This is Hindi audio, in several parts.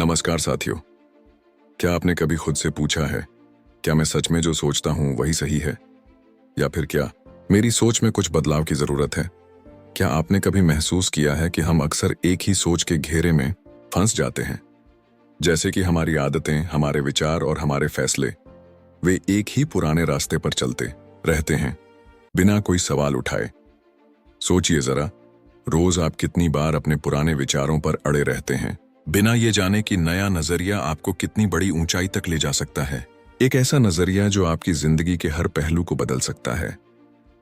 नमस्कार साथियों। क्या आपने कभी खुद से पूछा है, क्या मैं सच में जो सोचता हूं वही सही है, या फिर क्या मेरी सोच में कुछ बदलाव की जरूरत है? क्या आपने कभी महसूस किया है कि हम अक्सर एक ही सोच के घेरे में फंस जाते हैं? जैसे कि हमारी आदतें, हमारे विचार और हमारे फैसले, वे एक ही पुराने रास्ते पर चलते रहते हैं, बिना कोई सवाल उठाए। सोचिए जरा, रोज आप कितनी बार अपने पुराने विचारों पर अड़े रहते हैं, बिना ये जाने कि नया नजरिया आपको कितनी बड़ी ऊंचाई तक ले जा सकता है। एक ऐसा नजरिया जो आपकी जिंदगी के हर पहलू को बदल सकता है।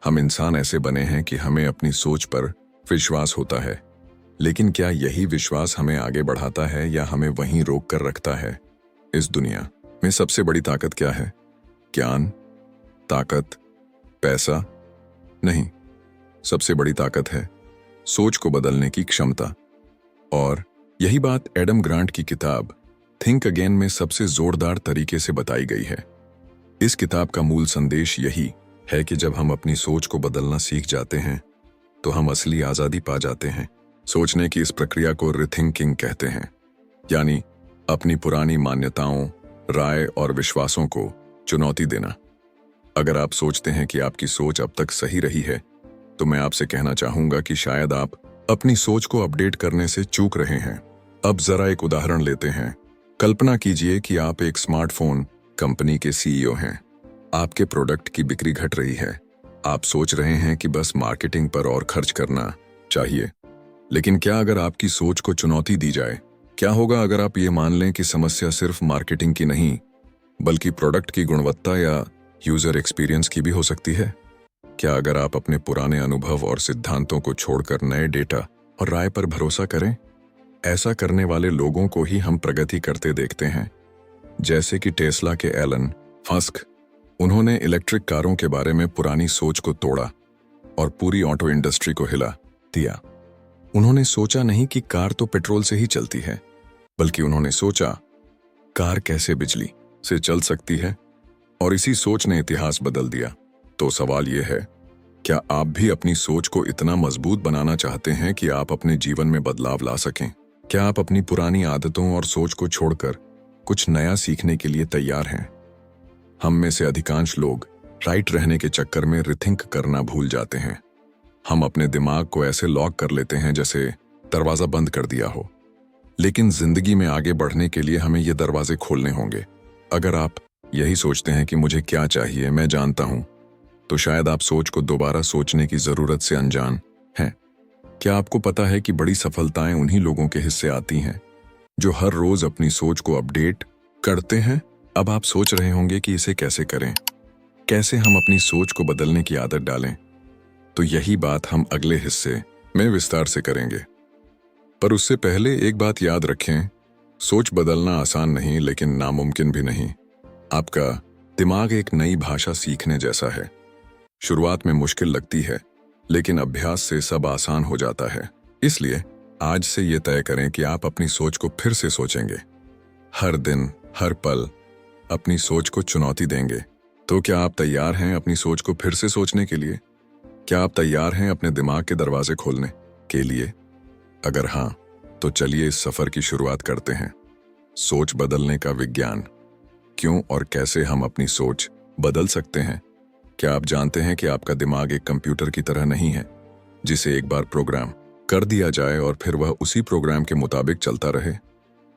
हम इंसान ऐसे बने हैं कि हमें अपनी सोच पर विश्वास होता है, लेकिन क्या यही विश्वास हमें आगे बढ़ाता है या हमें वहीं रोक कर रखता है? इस दुनिया में सबसे बड़ी ताकत क्या है? ज्ञान, ताकत, पैसा? नहीं, सबसे बड़ी ताकत है सोच को बदलने की क्षमता। और यही बात एडम ग्रांट की किताब थिंक अगेन में सबसे जोरदार तरीके से बताई गई है। इस किताब का मूल संदेश यही है कि जब हम अपनी सोच को बदलना सीख जाते हैं तो हम असली आजादी पा जाते हैं। सोचने की इस प्रक्रिया को रिथिंकिंग कहते हैं, यानी अपनी पुरानी मान्यताओं, राय और विश्वासों को चुनौती देना। अगर आप सोचते हैं कि आपकी सोच अब तक सही रही है, तो मैं आपसे कहना चाहूंगा कि शायद आप अपनी सोच को अपडेट करने से चूक रहे हैं। अब जरा एक उदाहरण लेते हैं। कल्पना कीजिए कि आप एक स्मार्टफोन कंपनी के सीईओ हैं। आपके प्रोडक्ट की बिक्री घट रही है। आप सोच रहे हैं कि बस मार्केटिंग पर और खर्च करना चाहिए। लेकिन क्या अगर आपकी सोच को चुनौती दी जाए? क्या होगा अगर आप ये मान लें कि समस्या सिर्फ मार्केटिंग की नहीं, बल्कि प्रोडक्ट की गुणवत्ता या यूजर एक्सपीरियंस की भी हो सकती है? क्या अगर आप अपने पुराने अनुभव और सिद्धांतों को छोड़कर नए डेटा और राय पर भरोसा करें? ऐसा करने वाले लोगों को ही हम प्रगति करते देखते हैं, जैसे कि टेस्ला के एलन मस्क। उन्होंने इलेक्ट्रिक कारों के बारे में पुरानी सोच को तोड़ा और पूरी ऑटो इंडस्ट्री को हिला दिया। उन्होंने सोचा नहीं कि कार तो पेट्रोल से ही चलती है, बल्कि उन्होंने सोचा कार कैसे बिजली से चल सकती है, और इसी सोच ने इतिहास बदल दिया। तो सवाल यह है, क्या आप भी अपनी सोच को इतना मजबूत बनाना चाहते हैं कि आप अपने जीवन में बदलाव ला सकें? क्या आप अपनी पुरानी आदतों और सोच को छोड़कर कुछ नया सीखने के लिए तैयार हैं? हम में से अधिकांश लोग राइट रहने के चक्कर में रिथिंक करना भूल जाते हैं। हम अपने दिमाग को ऐसे लॉक कर लेते हैं जैसे दरवाजा बंद कर दिया हो। लेकिन जिंदगी में आगे बढ़ने के लिए हमें ये दरवाजे खोलने होंगे। अगर आप यही सोचते हैं कि मुझे क्या चाहिए, मैं जानता हूं, तो शायद आप सोच को दोबारा सोचने की जरूरत से अनजान हैं। क्या आपको पता है कि बड़ी सफलताएं उन्हीं लोगों के हिस्से आती हैं जो हर रोज अपनी सोच को अपडेट करते हैं? अब आप सोच रहे होंगे कि इसे कैसे करें, कैसे हम अपनी सोच को बदलने की आदत डालें। तो यही बात हम अगले हिस्से में विस्तार से करेंगे। पर उससे पहले एक बात याद रखें, सोच बदलना आसान नहीं, लेकिन नामुमकिन भी नहीं। आपका दिमाग एक नई भाषा सीखने जैसा है। शुरुआत में मुश्किल लगती है, लेकिन अभ्यास से सब आसान हो जाता है। इसलिए आज से ये तय करें कि आप अपनी सोच को फिर से सोचेंगे। हर दिन, हर पल अपनी सोच को चुनौती देंगे। तो क्या आप तैयार हैं अपनी सोच को फिर से सोचने के लिए? क्या आप तैयार हैं अपने दिमाग के दरवाजे खोलने के लिए? अगर हाँ, तो चलिए इस सफर की शुरुआत करते हैं। सोच बदलने का विज्ञान, क्यों और कैसे हम अपनी सोच बदल सकते हैं। क्या आप जानते हैं कि आपका दिमाग एक कंप्यूटर की तरह नहीं है, जिसे एक बार प्रोग्राम कर दिया जाए और फिर वह उसी प्रोग्राम के मुताबिक चलता रहे?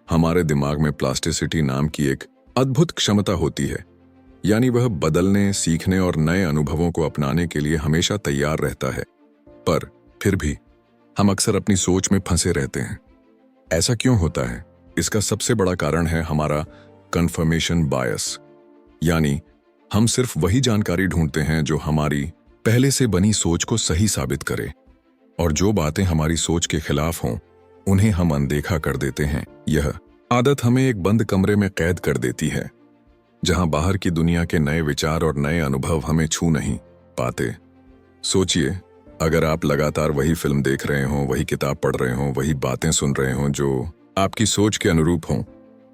हमारे दिमाग में प्लास्टिसिटी नाम की एक अद्भुत क्षमता होती है, यानी वह बदलने, सीखने और नए अनुभवों को अपनाने के लिए हमेशा तैयार रहता है। पर फिर भी हम अक्सर अपनी सोच में फंसे रहते हैं। ऐसा क्यों होता है? इसका सबसे बड़ा कारण है हमारा कंफर्मेशन बायस, यानी हम सिर्फ वही जानकारी ढूंढते हैं जो हमारी पहले से बनी सोच को सही साबित करे, और जो बातें हमारी सोच के खिलाफ हों उन्हें हम अनदेखा कर देते हैं। यह आदत हमें एक बंद कमरे में कैद कर देती है, जहां बाहर की दुनिया के नए विचार और नए अनुभव हमें छू नहीं पाते। सोचिए, अगर आप लगातार वही फिल्म देख रहे हों, वही किताब पढ़ रहे हों, वही बातें सुन रहे हों जो आपकी सोच के अनुरूप हों,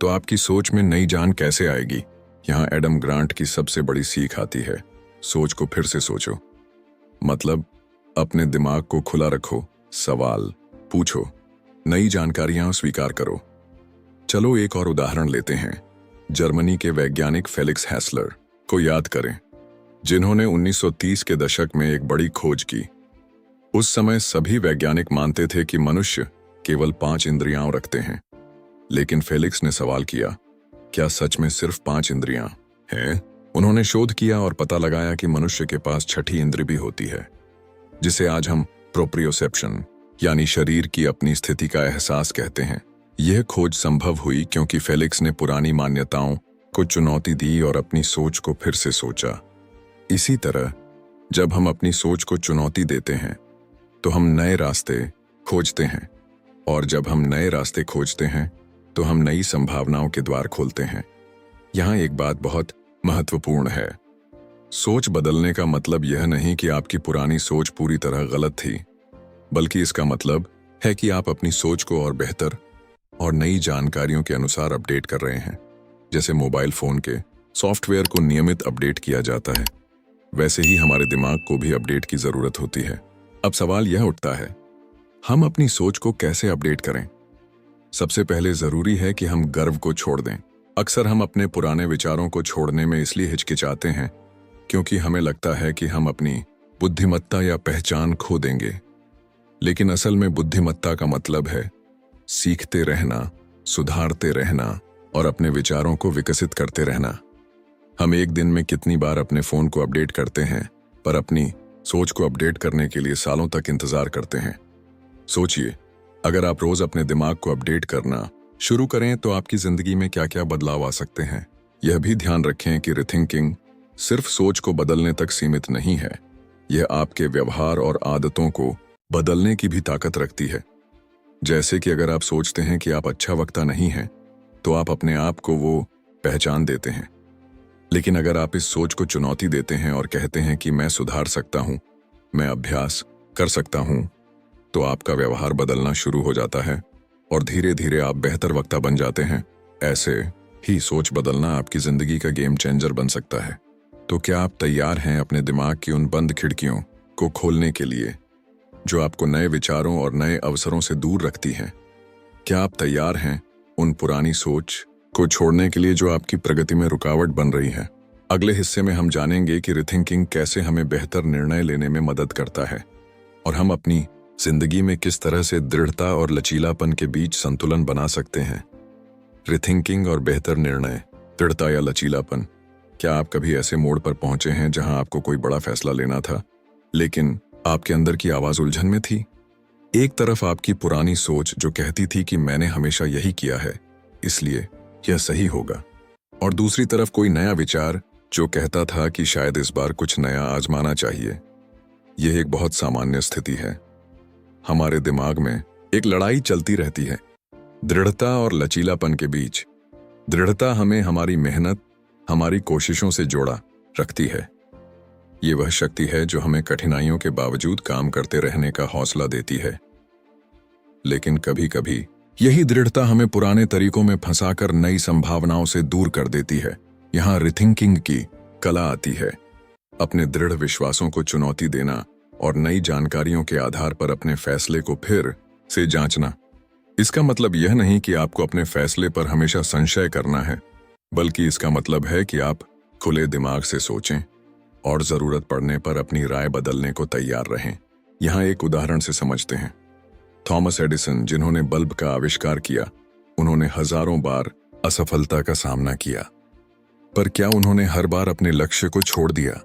तो आपकी सोच में नई जान कैसे आएगी? यहाँ एडम ग्रांट की सबसे बड़ी सीख आती है, सोच को फिर से सोचो। मतलब अपने दिमाग को खुला रखो, सवाल पूछो, नई जानकारियां स्वीकार करो। चलो एक और उदाहरण लेते हैं। जर्मनी के वैज्ञानिक फेलिक्स हैसलर को याद करें, जिन्होंने 1930 के दशक में एक बड़ी खोज की। उस समय सभी वैज्ञानिक मानते थे कि मनुष्य केवल 5 इंद्रियां रखते हैं, लेकिन फेलिक्स ने सवाल किया, क्या सच में सिर्फ 5 इंद्रियां हैं? उन्होंने शोध किया और पता लगाया कि मनुष्य के पास छठी इंद्री भी होती है, जिसे आज हम प्रोप्रियोसेप्शन यानी शरीर की अपनी स्थिति का एहसास कहते हैं। यह खोज संभव हुई क्योंकि फेलिक्स ने पुरानी मान्यताओं को चुनौती दी और अपनी सोच को फिर से सोचा। इसी तरह जब हम अपनी सोच को चुनौती देते हैं तो हम नए रास्ते खोजते हैं, और जब हम नए रास्ते खोजते हैं तो हम नई संभावनाओं के द्वार खोलते हैं। यहाँ एक बात बहुत महत्वपूर्ण है। सोच बदलने का मतलब यह नहीं कि आपकी पुरानी सोच पूरी तरह गलत थी, बल्कि इसका मतलब है कि आप अपनी सोच को और बेहतर और नई जानकारियों के अनुसार अपडेट कर रहे हैं। जैसे मोबाइल फोन के सॉफ्टवेयर को नियमित अपडेट किया जाता है, वैसे ही हमारे दिमाग को भी अपडेट की जरूरत होती है। अब सवाल यह उठता है, हम अपनी सोच को कैसे अपडेट करें? सबसे पहले जरूरी है कि हम गर्व को छोड़ दें। अक्सर हम अपने पुराने विचारों को छोड़ने में इसलिए हिचकिचाते हैं क्योंकि हमें लगता है कि हम अपनी बुद्धिमत्ता या पहचान खो देंगे। लेकिन असल में बुद्धिमत्ता का मतलब है सीखते रहना, सुधारते रहना और अपने विचारों को विकसित करते रहना। हम एक दिन में कितनी बार अपने फोन को अपडेट करते हैं, पर अपनी सोच को अपडेट करने के लिए सालों तक इंतजार करते हैं। सोचिए, अगर आप रोज अपने दिमाग को अपडेट करना शुरू करें तो आपकी जिंदगी में क्या क्या बदलाव आ सकते हैं। यह भी ध्यान रखें कि रिथिंकिंग सिर्फ सोच को बदलने तक सीमित नहीं है, यह आपके व्यवहार और आदतों को बदलने की भी ताकत रखती है। जैसे कि अगर आप सोचते हैं कि आप अच्छा वक्ता नहीं हैं, तो आप अपने आप को वो पहचान देते हैं। लेकिन अगर आप इस सोच को चुनौती देते हैं और कहते हैं कि मैं सुधार सकता हूं, मैं अभ्यास कर सकता हूं, तो आपका व्यवहार बदलना शुरू हो जाता है और धीरे धीरे आप बेहतर वक्ता बन जाते हैं। ऐसे ही सोच बदलना आपकी जिंदगी का गेम चेंजर बन सकता है। तो क्या आप तैयार हैं अपने दिमाग की उन बंद खिड़कियों को खोलने के लिए जो आपको नए विचारों और नए अवसरों से दूर रखती हैं? क्या आप तैयार हैं उन पुरानी सोच को छोड़ने के लिए जो आपकी प्रगति में रुकावट बन रही है? अगले हिस्से में हम जानेंगे कि रिथिंकिंग कैसे हमें बेहतर निर्णय लेने में मदद करता है और हम अपनी जिंदगी में किस तरह से दृढ़ता और लचीलापन के बीच संतुलन बना सकते हैं। रिथिंकिंग और बेहतर निर्णय, दृढ़ता या लचीलापन। क्या आप कभी ऐसे मोड़ पर पहुंचे हैं जहां आपको कोई बड़ा फैसला लेना था, लेकिन आपके अंदर की आवाज उलझन में थी? एक तरफ आपकी पुरानी सोच जो कहती थी कि मैंने हमेशा यही किया है, इसलिए यह सही होगा, और दूसरी तरफ कोई नया विचार जो कहता था कि शायद इस बार कुछ नया आजमाना चाहिए। यह एक बहुत सामान्य स्थिति है। हमारे दिमाग में एक लड़ाई चलती रहती है दृढ़ता और लचीलापन के बीच। दृढ़ता हमें हमारी मेहनत, हमारी कोशिशों से जोड़ा रखती है। ये वह शक्ति है जो हमें कठिनाइयों के बावजूद काम करते रहने का हौसला देती है। लेकिन कभी कभी यही दृढ़ता हमें पुराने तरीकों में फंसाकर नई संभावनाओं से दूर कर देती है। यहाँ रिथिंकिंग की कला आती है। अपने दृढ़ विश्वासों को चुनौती देना और नई जानकारियों के आधार पर अपने फैसले को फिर से जांचना। इसका मतलब यह नहीं कि आपको अपने फैसले पर हमेशा संशय करना है, बल्कि इसका मतलब है कि आप खुले दिमाग से सोचें और जरूरत पड़ने पर अपनी राय बदलने को तैयार रहें। यहाँ एक उदाहरण से समझते हैं। थॉमस एडिसन, जिन्होंने बल्ब का आविष्कार किया, उन्होंने हजारों बार असफलता का सामना किया, पर क्या उन्होंने हर बार अपने लक्ष्य को छोड़ दिया?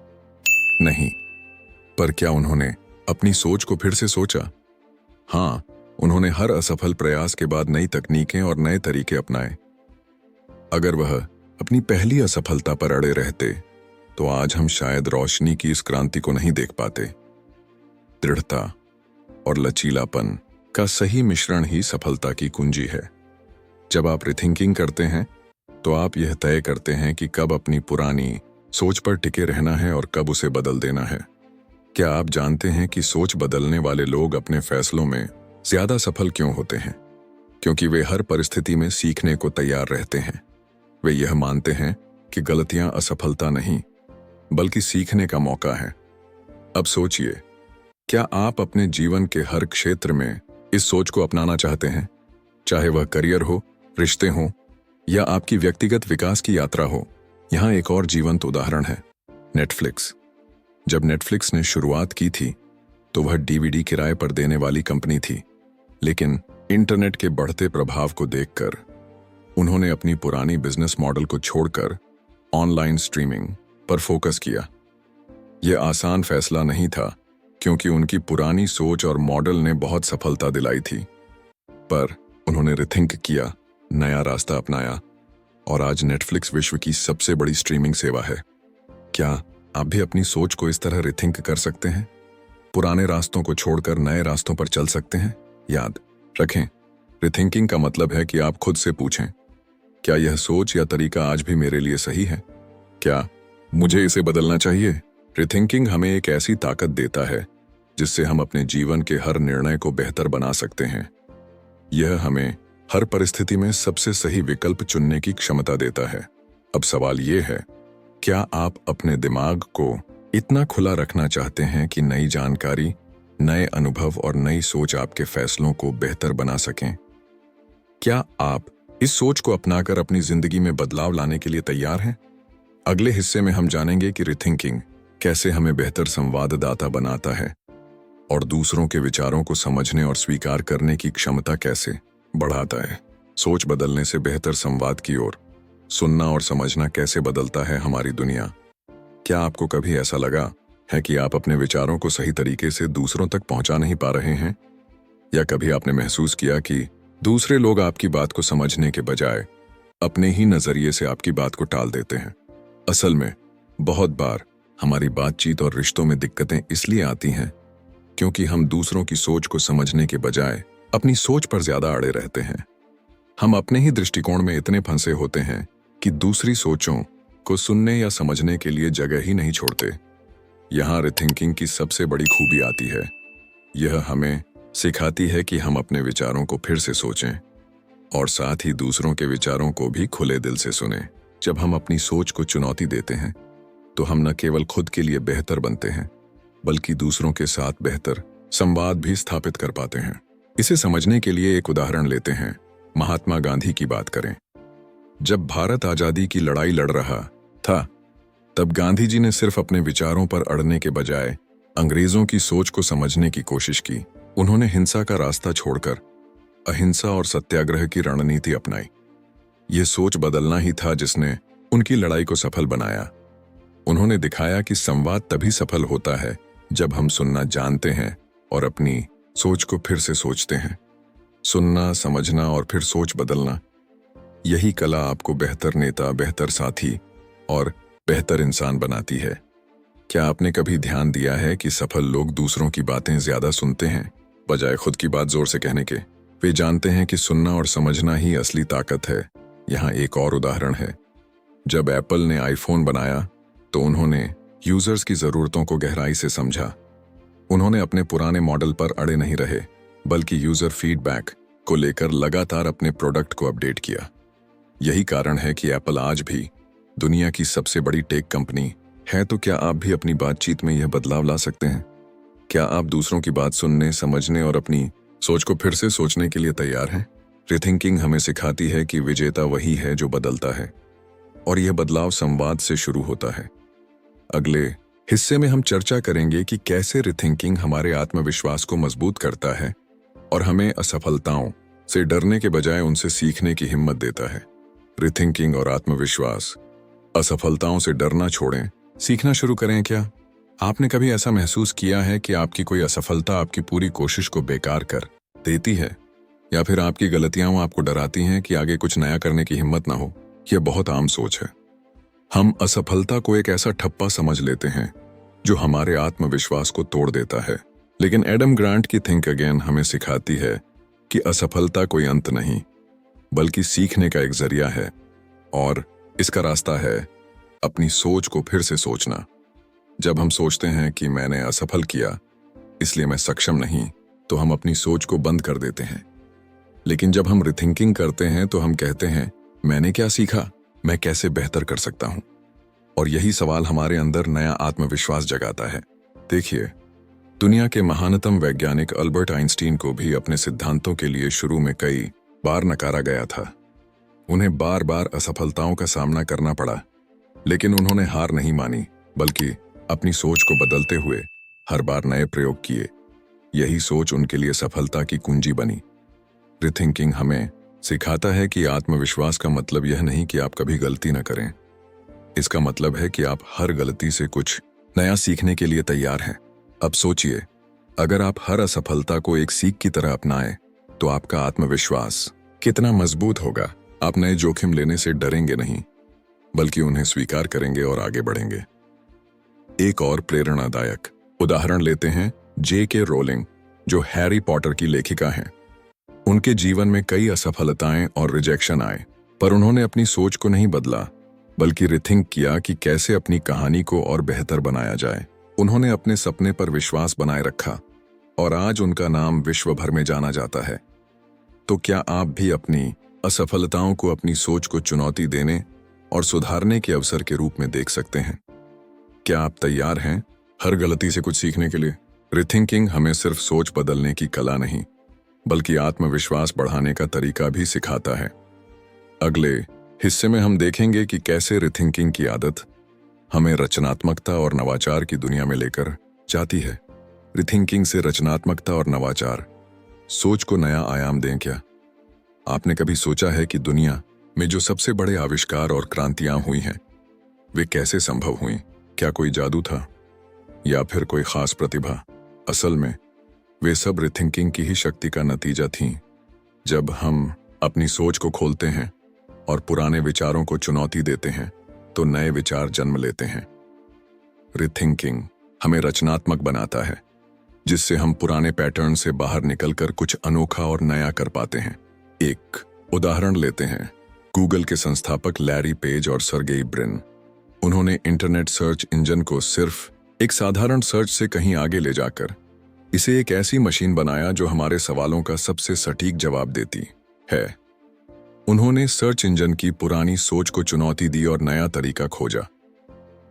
नहीं। पर क्या उन्होंने अपनी सोच को फिर से सोचा? हाँ, उन्होंने हर असफल प्रयास के बाद नई तकनीकें और नए तरीके अपनाए। अगर वह अपनी पहली असफलता पर अड़े रहते तो आज हम शायद रोशनी की इस क्रांति को नहीं देख पाते। दृढ़ता और लचीलापन का सही मिश्रण ही सफलता की कुंजी है। जब आप रिथिंकिंग करते हैं तो आप यह तय करते हैं कि कब अपनी पुरानी सोच पर टिके रहना है और कब उसे बदल देना है। क्या आप जानते हैं कि सोच बदलने वाले लोग अपने फैसलों में ज्यादा सफल क्यों होते हैं? क्योंकि वे हर परिस्थिति में सीखने को तैयार रहते हैं। वे यह मानते हैं कि गलतियां असफलता नहीं, बल्कि सीखने का मौका है। अब सोचिए, क्या आप अपने जीवन के हर क्षेत्र में इस सोच को अपनाना चाहते हैं? चाहे वह करियर हो, रिश्ते हों या आपकी व्यक्तिगत विकास की यात्रा हो, यहाँ एक और जीवंत उदाहरण है, नेटफ्लिक्स। जब नेटफ्लिक्स ने शुरुआत की थी तो वह डीवीडी किराए पर देने वाली कंपनी थी, लेकिन इंटरनेट के बढ़ते प्रभाव को देखकर उन्होंने अपनी पुरानी बिजनेस मॉडल को छोड़कर ऑनलाइन स्ट्रीमिंग पर फोकस किया। यह आसान फैसला नहीं था, क्योंकि उनकी पुरानी सोच और मॉडल ने बहुत सफलता दिलाई थी, पर उन्होंने रिथिंक किया, नया रास्ता अपनाया और आज नेटफ्लिक्स विश्व की सबसे बड़ी स्ट्रीमिंग सेवा है। क्या आप भी अपनी सोच को इस तरह रिथिंक कर सकते हैं? पुराने रास्तों को छोड़कर नए रास्तों पर चल सकते हैं? याद रखें, रिथिंकिंग का मतलब है कि आप खुद से पूछें, क्या यह सोच या तरीका आज भी मेरे लिए सही है? क्या मुझे इसे बदलना चाहिए? रिथिंकिंग हमें एक ऐसी ताकत देता है जिससे हम अपने जीवन के हर निर्णय को बेहतर बना सकते हैं। यह हमें हर परिस्थिति में सबसे सही विकल्प चुनने की क्षमता देता है। अब सवाल यह है, क्या आप अपने दिमाग को इतना खुला रखना चाहते हैं कि नई जानकारी, नए अनुभव और नई सोच आपके फैसलों को बेहतर बना सकें? क्या आप इस सोच को अपनाकर अपनी जिंदगी में बदलाव लाने के लिए तैयार हैं? अगले हिस्से में हम जानेंगे कि रिथिंकिंग कैसे हमें बेहतर संवाददाता बनाता है और दूसरों के विचारों को समझने और स्वीकार करने की क्षमता कैसे बढ़ाता है। सोच बदलने से बेहतर संवाद की ओर सुनना और समझना कैसे बदलता है हमारी दुनिया। क्या आपको कभी ऐसा लगा है कि आप अपने विचारों को सही तरीके से दूसरों तक पहुंचा नहीं पा रहे हैं? या कभी आपने महसूस किया कि दूसरे लोग आपकी बात को समझने के बजाय अपने ही नजरिए से आपकी बात को टाल देते हैं? असल में बहुत बार हमारी बातचीत और रिश्तों में दिक्कतें इसलिए आती हैं क्योंकि हम दूसरों की सोच को समझने के बजाय अपनी सोच पर ज्यादा अड़े रहते हैं। हम अपने ही दृष्टिकोण में इतने फंसे होते हैं कि दूसरी सोचों को सुनने या समझने के लिए जगह ही नहीं छोड़ते। यहाँ रिथिंकिंग की सबसे बड़ी खूबी आती है। यह हमें सिखाती है कि हम अपने विचारों को फिर से सोचें और साथ ही दूसरों के विचारों को भी खुले दिल से सुनें। जब हम अपनी सोच को चुनौती देते हैं तो हम न केवल खुद के लिए बेहतर बनते हैं, बल्कि दूसरों के साथ बेहतर संवाद भी स्थापित कर पाते हैं। इसे समझने के लिए एक उदाहरण लेते हैं। महात्मा गांधी की बात करें। जब भारत आजादी की लड़ाई लड़ रहा था, तब गांधी जी ने सिर्फ अपने विचारों पर अड़ने के बजाय अंग्रेजों की सोच को समझने की कोशिश की। उन्होंने हिंसा का रास्ता छोड़कर अहिंसा और सत्याग्रह की रणनीति अपनाई। यह सोच बदलना ही था जिसने उनकी लड़ाई को सफल बनाया। उन्होंने दिखाया कि संवाद तभी सफल होता है जब हम सुनना जानते हैं और अपनी सोच को फिर से सोचते हैं। सुनना, समझना और फिर सोच बदलना, यही कला आपको बेहतर नेता, बेहतर साथी और बेहतर इंसान बनाती है। क्या आपने कभी ध्यान दिया है कि सफल लोग दूसरों की बातें ज्यादा सुनते हैं बजाय खुद की बात जोर से कहने के? वे जानते हैं कि सुनना और समझना ही असली ताकत है। यहाँ एक और उदाहरण है। जब एप्पल ने आईफोन बनाया तो उन्होंने यूजर्स की जरूरतों को गहराई से समझा। उन्होंने अपने पुराने मॉडल पर अड़े नहीं रहे, बल्कि यूजर फीडबैक को लेकर लगातार अपने प्रोडक्ट को अपडेट किया। यही कारण है कि एप्पल आज भी दुनिया की सबसे बड़ी टेक कंपनी है। तो क्या आप भी अपनी बातचीत में यह बदलाव ला सकते हैं? क्या आप दूसरों की बात सुनने, समझने और अपनी सोच को फिर से सोचने के लिए तैयार हैं? रिथिंकिंग हमें सिखाती है कि विजेता वही है जो बदलता है, और यह बदलाव संवाद से शुरू होता है। अगले हिस्से में हम चर्चा करेंगे कि कैसे रिथिंकिंग हमारे आत्मविश्वास को मजबूत करता है और हमें असफलताओं से डरने के बजाय उनसे सीखने की हिम्मत देता है। रिथिंकिंग और आत्मविश्वास। असफलताओं से डरना छोड़ें, सीखना शुरू करें। क्या आपने कभी ऐसा महसूस किया है कि आपकी कोई असफलता आपकी पूरी कोशिश को बेकार कर देती है, या फिर आपकी गलतियां आपको डराती हैं कि आगे कुछ नया करने की हिम्मत ना हो? यह बहुत आम सोच है। हम असफलता को एक ऐसा ठप्पा समझ लेते हैं जो हमारे आत्मविश्वास को तोड़ देता है। लेकिन एडम ग्रांट की थिंक अगेन हमें सिखाती है कि असफलता कोई अंत नहीं, बल्कि सीखने का एक जरिया है, और इसका रास्ता है अपनी सोच को फिर से सोचना। जब हम सोचते हैं कि मैंने असफल किया इसलिए मैं सक्षम नहीं, तो हम अपनी सोच को बंद कर देते हैं। लेकिन जब हम रिथिंकिंग करते हैं तो हम कहते हैं, मैंने क्या सीखा, मैं कैसे बेहतर कर सकता हूं? और यही सवाल हमारे अंदर नया आत्मविश्वास जगाता है। देखिए, दुनिया के महानतम वैज्ञानिक अल्बर्ट आइंस्टीन को भी अपने सिद्धांतों के लिए शुरू में कई बार नकारा गया था। उन्हें बार बार असफलताओं का सामना करना पड़ा, लेकिन उन्होंने हार नहीं मानी, बल्कि अपनी सोच को बदलते हुए हर बार नए प्रयोग किए। यही सोच उनके लिए सफलता की कुंजी बनी। रिथिंकिंग हमें सिखाता है कि आत्मविश्वास का मतलब यह नहीं कि आप कभी गलती न करें। इसका मतलब है कि आप हर गलती से कुछ नया सीखने के लिए तैयार हैं। अब सोचिए, अगर आप हर असफलता को एक सीख की तरह अपनाएं, तो आपका आत्मविश्वास कितना मजबूत होगा। आप नए जोखिम लेने से डरेंगे नहीं, बल्कि उन्हें स्वीकार करेंगे और आगे बढ़ेंगे। एक और प्रेरणादायक उदाहरण लेते हैं J.K. रोलिंग, जो हैरी पॉटर की लेखिका हैं। उनके जीवन में कई असफलताएं और रिजेक्शन आए, पर उन्होंने अपनी सोच को नहीं बदला, बल्कि रिथिंक किया कि कैसे अपनी कहानी को और बेहतर बनाया जाए। उन्होंने अपने सपने पर विश्वास बनाए रखा और आज उनका नाम विश्व भर में जाना जाता है। तो क्या आप भी अपनी असफलताओं को अपनी सोच को चुनौती देने और सुधारने के अवसर के रूप में देख सकते हैं? क्या आप तैयार हैं हर गलती से कुछ सीखने के लिए? रिथिंकिंग हमें सिर्फ सोच बदलने की कला नहीं, बल्कि आत्मविश्वास बढ़ाने का तरीका भी सिखाता है। अगले हिस्से में हम देखेंगे कि कैसे रिथिंकिंग की आदत हमें रचनात्मकता और नवाचार की दुनिया में लेकर जाती है। रिथिंकिंग से रचनात्मकता और नवाचार सोच को नया आयाम दें क्या? आपने कभी सोचा है कि दुनिया में जो सबसे बड़े आविष्कार और क्रांतियां हुई हैं, वे कैसे संभव हुई? क्या कोई जादू था या फिर कोई खास प्रतिभा? असल में वे सब रिथिंकिंग की ही शक्ति का नतीजा थीं। जब हम अपनी सोच को खोलते हैं और पुराने विचारों को चुनौती देते हैं, तो नए विचार जन्म लेते हैं। रिथिंकिंग हमें रचनात्मक बनाता है, जिससे हम पुराने पैटर्न से बाहर निकलकर कुछ अनोखा और नया कर पाते हैं। एक उदाहरण लेते हैं गूगल के संस्थापक लैरी पेज और सर्गेई ब्रिन। उन्होंने इंटरनेट सर्च इंजन को सिर्फ एक साधारण सर्च से कहीं आगे ले जाकर इसे एक ऐसी मशीन बनाया जो हमारे सवालों का सबसे सटीक जवाब देती है। उन्होंने सर्च इंजन की पुरानी सोच को चुनौती दी और नया तरीका खोजा।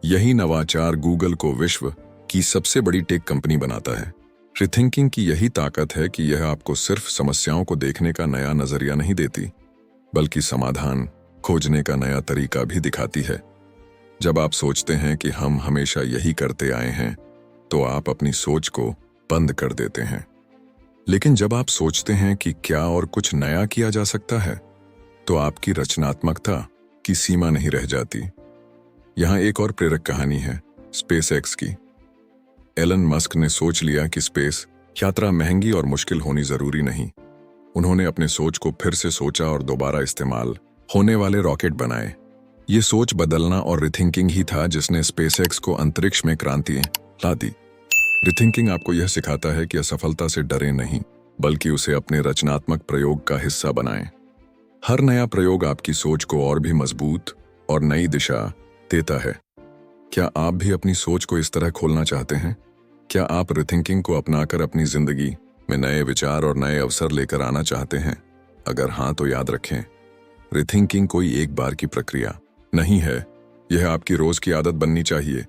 यही नवाचार गूगल को विश्व की सबसे बड़ी टेक कंपनी बनाता है। रिथिंकिंग की यही ताकत है कि यह आपको सिर्फ समस्याओं को देखने का नया नजरिया नहीं देती, बल्कि समाधान खोजने का नया तरीका भी दिखाती है। जब आप सोचते हैं कि हम हमेशा यही करते आए हैं, तो आप अपनी सोच को बंद कर देते हैं। लेकिन जब आप सोचते हैं कि क्या और कुछ नया किया जा सकता है, तो आपकी रचनात्मकता की सीमा नहीं रह जाती। यहां एक और प्रेरक कहानी है स्पेसएक्स की। एलन मस्क ने सोच लिया कि स्पेस यात्रा महंगी और मुश्किल होनी जरूरी नहीं। उन्होंने अपने सोच को फिर से सोचा और दोबारा इस्तेमाल होने वाले रॉकेट बनाए। ये सोच बदलना और रिथिंकिंग ही था जिसने स्पेसएक्स को अंतरिक्ष में क्रांति ला दी। रिथिंकिंग आपको यह सिखाता है कि असफलता से डरें नहीं, बल्कि उसे अपने रचनात्मक प्रयोग का हिस्सा बनाएं। हर नया प्रयोग आपकी सोच को और भी मजबूत और नई दिशा देता है। क्या आप भी अपनी सोच को इस तरह खोलना चाहते हैं? क्या आप रिथिंकिंग को अपनाकर अपनी जिंदगी में नए विचार और नए अवसर लेकर आना चाहते हैं? अगर हाँ, तो याद रखें, रिथिंकिंग कोई एक बार की प्रक्रिया नहीं है। यह आपकी रोज की आदत बननी चाहिए।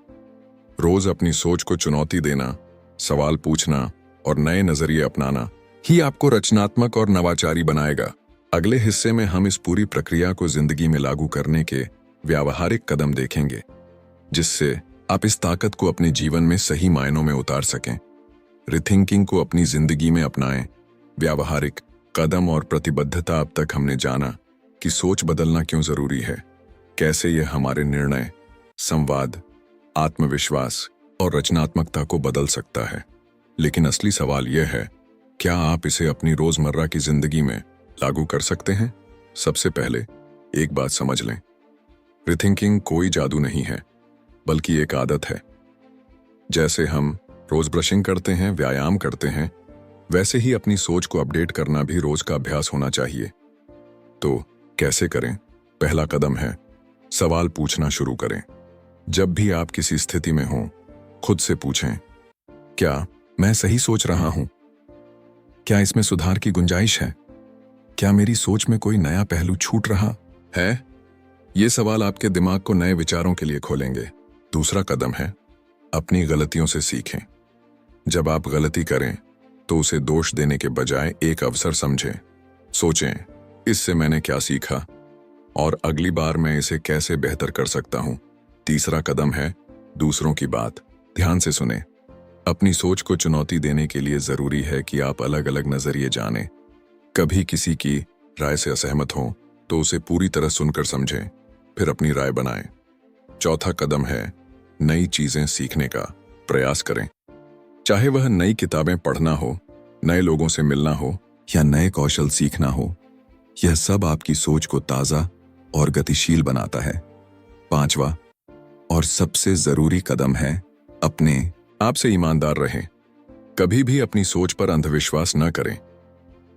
रोज अपनी सोच को चुनौती देना, सवाल पूछना और नए नजरिए अपनाना ही आपको रचनात्मक और नवाचारी बनाएगा। अगले हिस्से में हम इस पूरी प्रक्रिया को जिंदगी में लागू करने के व्यावहारिक कदम देखेंगे, जिससे आप इस ताकत को अपने जीवन में सही मायनों में उतार सकें। रिथिंकिंग को अपनी जिंदगी में अपनाएं। व्यावहारिक कदम और प्रतिबद्धता। अब तक हमने जाना कि सोच बदलना क्यों जरूरी है, कैसे यह हमारे निर्णय, संवाद, आत्मविश्वास और रचनात्मकता को बदल सकता है। लेकिन असली सवाल यह है, क्या आप इसे अपनी रोजमर्रा की जिंदगी में लागू कर सकते हैं? सबसे पहले एक बात समझ लें, रिथिंकिंग कोई जादू नहीं है, बल्कि एक आदत है। जैसे हम रोज ब्रशिंग करते हैं, व्यायाम करते हैं, वैसे ही अपनी सोच को अपडेट करना भी रोज का अभ्यास होना चाहिए। तो कैसे करें? पहला कदम है सवाल पूछना शुरू करें। जब भी आप किसी स्थिति में हों, खुद से पूछें, क्या मैं सही सोच रहा हूं? क्या इसमें सुधार की गुंजाइश है? क्या मेरी सोच में कोई नया पहलू छूट रहा है? ये सवाल आपके दिमाग को नए विचारों के लिए खोलेंगे। दूसरा कदम है अपनी गलतियों से सीखें। जब आप गलती करें तो उसे दोष देने के बजाय एक अवसर समझें। सोचें, इससे मैंने क्या सीखा? और अगली बार मैं इसे कैसे बेहतर कर सकता हूँ। तीसरा कदम है दूसरों की बात ध्यान से सुने। अपनी सोच को चुनौती देने के लिए जरूरी है कि आप अलग अलग नजरिए जानें। कभी किसी की राय से असहमत हों तो उसे पूरी तरह सुनकर समझें, फिर अपनी राय बनाएं। चौथा कदम है नई चीजें सीखने का प्रयास करें। चाहे वह नई किताबें पढ़ना हो, नए लोगों से मिलना हो या नए कौशल सीखना हो, यह सब आपकी सोच को ताजा और गतिशील बनाता है। पांचवा और सबसे जरूरी कदम है अपने आप से ईमानदार रहें। कभी भी अपनी सोच पर अंधविश्वास न करें।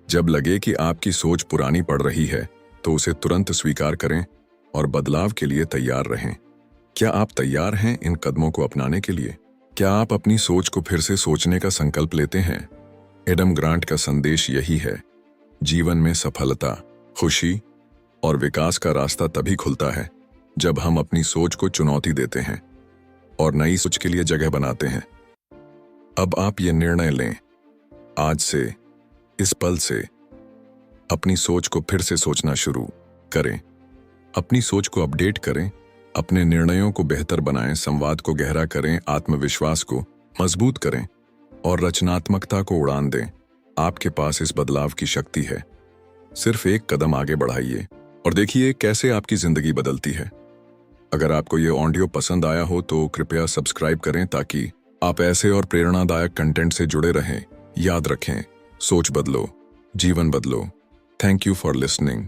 जब लगे कि आपकी सोच पुरानी पड़ रही है तो उसे तुरंत स्वीकार करें और बदलाव के लिए तैयार रहें। क्या आप तैयार हैं इन कदमों को अपनाने के लिए? क्या आप अपनी सोच को फिर से सोचने का संकल्प लेते हैं? एडम ग्रांट का संदेश यही है, जीवन में सफलता, खुशी और विकास का रास्ता तभी खुलता है जब हम अपनी सोच को चुनौती देते हैं और नई सोच के लिए जगह बनाते हैं। अब आप ये निर्णय लें, आज से, इस पल से अपनी सोच को फिर से सोचना शुरू करें। अपनी सोच को अपडेट करें, अपने निर्णयों को बेहतर बनाएं, संवाद को गहरा करें, आत्मविश्वास को मजबूत करें और रचनात्मकता को उड़ान दें। आपके पास इस बदलाव की शक्ति है। सिर्फ एक कदम आगे बढ़ाइए और देखिए कैसे आपकी जिंदगी बदलती है। अगर आपको ये ऑडियो पसंद आया हो तो कृपया सब्सक्राइब करें ताकि आप ऐसे और प्रेरणादायक कंटेंट से जुड़े रहें। याद रखें, सोच बदलो, जीवन बदलो। Thank you for listening.